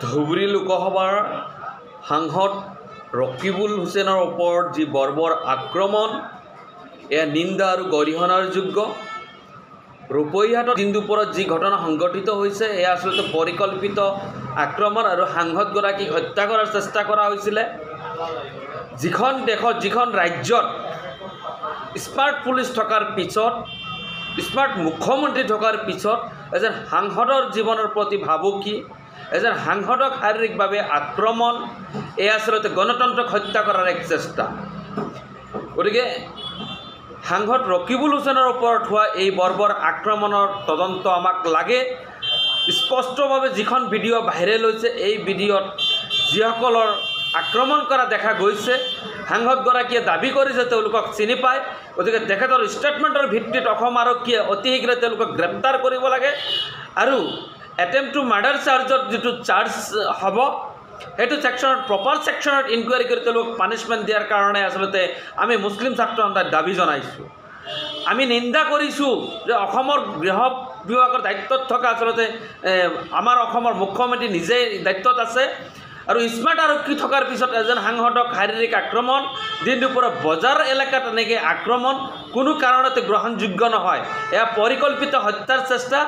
ধুবুৰী লোকসভাৰ সাংসদ ৰকিবুল হুছেইনৰ ওপৰত যি বৰ্বৰ আক্ৰমণ এয়া নিন্দা আৰু গৰিহণাৰ যোগ্য। ৰূপহীহাটত দিন দুপৰত যি ঘটনা সংঘটিত হৈছে এয়া আচলতে পৰিকল্পিত আক্ৰমণ আৰু সাংসদগৰাকীক হত্যা কৰাৰ চেষ্টা কৰা হৈছিলে। যিখন দেশত যিখন ৰাজ্যত স্মাৰ্ট পুলিচ থকাৰ পিছত স্মাৰ্ট মুখ্যমন্ত্ৰী থকাৰ পিছত এজন সাংসদৰ জীৱনৰ প্ৰতি ভাবুকি, এজন সাংসদক শাৰীৰিকভাৱে আক্ৰমণ এয়া আচলতে গণতন্ত্ৰক হত্যা কৰাৰ এক চেষ্টা। গতিকে সাংসদ ৰকিবুল হুছেইনৰ ওপৰত হোৱা এই বৰ্বৰ আক্ৰমণৰ তদন্ত আমাক লাগে। স্পষ্টভাৱে যিখন ভিডিঅ' ভাইৰেল হৈছে এই ভিডিঅ'ত যিসকলৰ আক্ৰমণ কৰা দেখা গৈছে, সাংসদগৰাকীয়ে দাবী কৰিছে তেওঁলোকক চিনি পায়। গতিকে তেখেতৰ ষ্টেটমেণ্টৰ ভিত্তিত অসম আৰক্ষীয়ে অতি শীঘ্ৰে তেওঁলোকক গ্ৰেপ্তাৰ কৰিব লাগে আৰু এটেম্প টু মাৰ্ডাৰ চাৰ্জত যিটো চাৰ্জ হ'ব সেইটো ছেকশ্যনত প্ৰপাৰ ছেকশ্যনত ইনকুৱাৰী কৰি তেওঁলোকক পানিছমেণ্ট দিয়াৰ কাৰণে আচলতে আমি মুছলিম ছাত্ৰ সন্থাই দাবী জনাইছোঁ। আমি নিন্দা কৰিছোঁ যে অসমৰ গৃহ বিভাগৰ দায়িত্বত থকা আচলতে আমাৰ অসমৰ মুখ্যমন্ত্ৰী নিজেই দায়িত্বত আছে আৰু স্মাৰ্ট আৰক্ষী থকাৰ পিছত এজন সাংসদক শাৰীৰিক আক্ৰমণ, দিন দুপৰত বজাৰ এলেকাত এনেকৈ আক্ৰমণ কোনো কাৰণতে গ্ৰহণযোগ্য নহয়। এয়া পৰিকল্পিত হত্যাৰ চেষ্টা।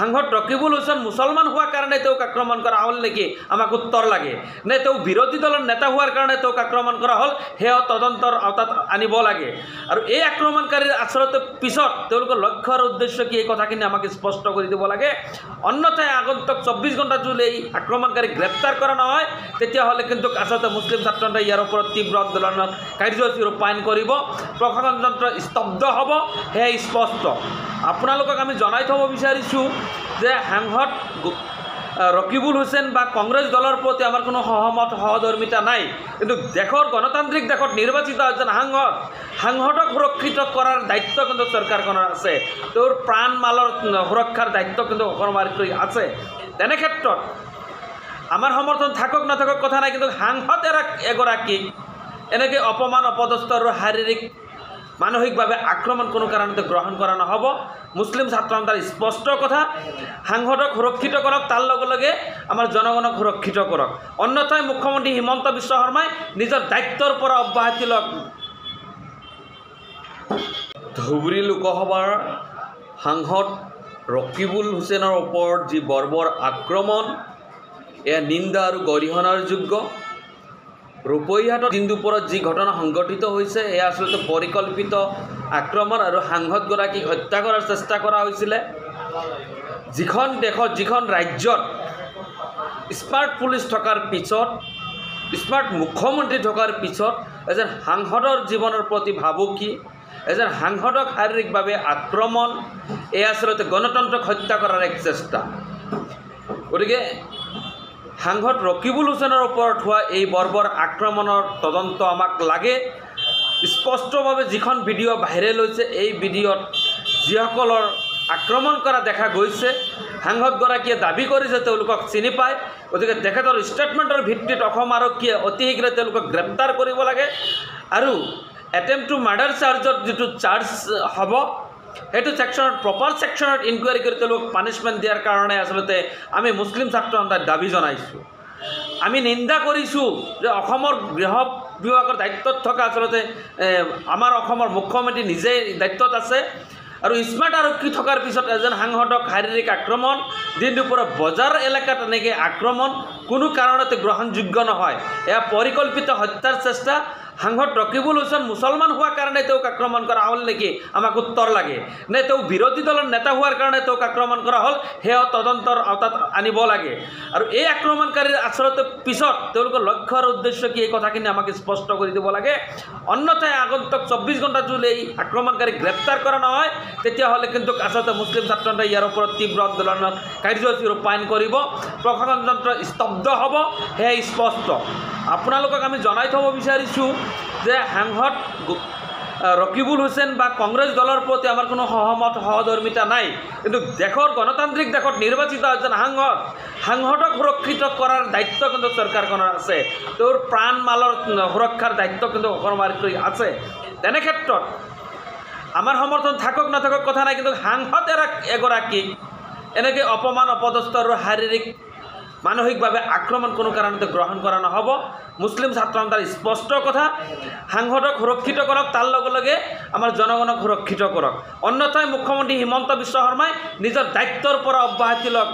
সাংসদ ৰকিবুল হুছেইন মুছলমান হোৱাৰ কাৰণে তেওঁক আক্ৰমণ কৰা হ'ল নেকি, আমাক উত্তৰ লাগে। নে তেওঁ বিৰোধী দলৰ নেতা হোৱাৰ কাৰণে তেওঁক আক্ৰমণ কৰা হ'ল, সেয়া তদন্তৰ আওতাত আনিব লাগে। আৰু এই আক্ৰমণকাৰীৰ আচলতে পিছত তেওঁলোকৰ লক্ষ্য আৰু উদ্দেশ্য কি এই কথাখিনি আমাক স্পষ্ট কৰি দিব লাগে। অন্যথাই আগন্তুক 24 ঘণ্টা যদি এই আক্ৰমণকাৰীক গ্ৰেপ্তাৰ কৰা নহয় তেতিয়াহ'লে কিন্তু আচলতে মুছলিম ছাত্ৰ সন্থাই ইয়াৰ ওপৰত তীব্ৰ আন্দোলনৰ কাৰ্যসূচী ৰূপায়ণ কৰিব, প্ৰশাসনতন্ত্ৰ স্তব্ধ হ'ব, সেয়া স্পষ্ট। আপোনালোকক আমি জনাই থ'ব বিচাৰিছোঁ যে সাংসদ ৰকিবুল হুছেইন বা কংগ্ৰেছ দলৰ প্ৰতি আমাৰ কোনো সহধৰ্মিতা নাই, কিন্তু দেশৰ গণতান্ত্ৰিক দেশত নিৰ্বাচিত এজন সাংসদক সুৰক্ষিত কৰাৰ দায়িত্ব কিন্তু চৰকাৰখনৰ আছে। তেওঁৰ প্ৰাণ মালৰ সুৰক্ষাৰ দায়িত্ব কিন্তু অসম আৰক্ষীৰ আছে। তেনে ক্ষেত্ৰত আমাৰ সমৰ্থন থাকক নাথাকক কথা নাই, কিন্তু সাংসদ এগৰাকীক এনেকৈ অপমান অপদস্থ আৰু শাৰীৰিক মানসিকভাৱে আক্ৰমণ কোনো কাৰণতে গ্ৰহণ কৰা নহ'ব। মুছলিম ছাত্ৰ সন্থাৰ স্পষ্ট কথা, সাংসদক সুৰক্ষিত কৰক, তাৰ লগে লগে আমাৰ জনগণক সুৰক্ষিত কৰক। অন্যথাই মুখ্যমন্ত্ৰী হিমন্ত বিশ্ব শৰ্মাই নিজৰ দায়িত্বৰ পৰা অব্যাহতি লওক। ধুবুৰী লোকসভাৰ সাংসদ ৰকিবুল হুছেইনৰ ওপৰত যি বৰ্বৰ আক্ৰমণ এয়া নিন্দা আৰু গৰিহণাৰ যোগ্য। ৰূপহীহাটত দিন দুপৰত যি ঘটনা সংঘটিত হৈছে এয়া আচলতে পৰিকল্পিত আক্ৰমণ আৰু সাংসদগৰাকীক হত্যা কৰাৰ চেষ্টা কৰা হৈছিলে। যিখন দেশত যিখন ৰাজ্যত স্মাৰ্ট পুলিচ থকাৰ পিছত স্মাৰ্ট মুখ্যমন্ত্ৰী থকাৰ পিছত এজন সাংসদৰ জীৱনৰ প্ৰতি ভাবুকি, এজন সাংসদক শাৰীৰিকভাৱে আক্ৰমণ এয়া আচলতে গণতন্ত্ৰক হত্যা কৰাৰ এক চেষ্টা। গতিকে সাংসদ ৰকিবুল হুছেইনৰ ওপৰত হোৱা এই বৰ্বৰ আক্ৰমণৰ তদন্ত আমাক লাগে। স্পষ্টভাৱে যিখন ভিডিঅ' ভাইৰেল হৈছে এই ভিডিঅ'ত যিসকলৰ আক্ৰমণ কৰা দেখা গৈছে, সাংসদগৰাকীয়ে দাবী কৰিছে তেওঁলোকক চিনি পায়। গতিকে তেখেতৰ ষ্টেটমেণ্টৰ ভিত্তিত অসম আৰক্ষীয়ে অতি শীঘ্ৰে তেওঁলোকক গ্ৰেপ্তাৰ কৰিব লাগে আৰু এটেম্প টু মাৰ্ডাৰ চাৰ্জত যিটো চাৰ্জ হ'ব সেইটো ছেকশ্যনত প্ৰপাৰ ছেকশ্যনত ইনকুৱাৰী কৰি তেওঁলোকক পানিছমেণ্ট দিয়াৰ কাৰণে আচলতে আমি মুছলিম ছাত্ৰ সন্থাই দাবী জনাইছোঁ। আমি নিন্দা কৰিছোঁ যে অসমৰ গৃহ বিভাগৰ দায়িত্বত থকা আচলতে আমাৰ অসমৰ মুখ্যমন্ত্ৰী নিজেই দায়িত্বত আছে আৰু স্মাৰ্ট আৰক্ষী থকাৰ পিছত এজন সাংসদক শাৰীৰিক আক্ৰমণ, দিন দুপৰত বজাৰ এলেকাত এনেকৈ আক্ৰমণ কোনো কাৰণতে গ্ৰহণযোগ্য নহয়। এয়া পৰিকল্পিত হত্যাৰ চেষ্টা। সাংসদ ৰকিবুল হুছেইন মুছলমান হোৱাৰ কাৰণে তেওঁক আক্ৰমণ কৰা হ'ল নেকি, আমাক উত্তৰ লাগে। নে তেওঁ বিৰোধী দলৰ নেতা হোৱাৰ কাৰণে তেওঁক আক্ৰমণ কৰা হ'ল, সেয়া তদন্তৰ আওতাত আনিব লাগে। আৰু এই আক্ৰমণকাৰীৰ আচলতে পিছত তেওঁলোকৰ লক্ষ্য আৰু উদ্দেশ্য কি এই কথাখিনি আমাক স্পষ্ট কৰি দিব লাগে। অন্যথাই আগন্তুক 24 ঘণ্টা যদি এই আক্ৰমণকাৰীক গ্ৰেপ্তাৰ কৰা নহয় তেতিয়াহ'লে কিন্তু আচলতে মুছলিম ছাত্ৰ সন্থাই ইয়াৰ ওপৰত তীব্ৰ আন্দোলনৰ কাৰ্যসূচী ৰূপায়ণ কৰিব, প্ৰশাসনতন্ত্ৰ স্তব্ধ হ'ব, সেয়া স্পষ্ট। আপোনালোকক আমি জনাই থ'ব বিচাৰিছোঁ যে সাংসদ ৰকিবুল হুছেইন বা কংগ্ৰেছ দলৰ প্ৰতি আমাৰ কোনো সহধৰ্মিতা নাই, কিন্তু দেশৰ গণতান্ত্ৰিক দেশত নিৰ্বাচিত এজন সাংসদক সুৰক্ষিত কৰাৰ দায়িত্ব কিন্তু চৰকাৰখনৰ আছে। তেওঁৰ প্ৰাণ মালৰ সুৰক্ষাৰ দায়িত্ব কিন্তু অসম আৰক্ষীৰ আছে। তেনে ক্ষেত্ৰত আমাৰ সমৰ্থন থাকক নাথাকক কথা নাই, কিন্তু সাংসদ এগৰাকীক এনেকৈ অপমান অপদস্থ আৰু শাৰীৰিক মানসিকভাৱে আক্ৰমণ কোনো কাৰণতে গ্ৰহণ কৰা নহ'ব। মুছলিম ছাত্ৰ সন্থাৰ স্পষ্ট কথা, সাংসদক সুৰক্ষিত কৰক, তাৰ লগে লগে আমাৰ জনগণক সুৰক্ষিত কৰক, অন্যথাই মুখ্যমন্ত্ৰী হিমন্ত বিশ্ব শৰ্মাই নিজৰ দায়িত্বৰ পৰা অব্যাহতি লওক।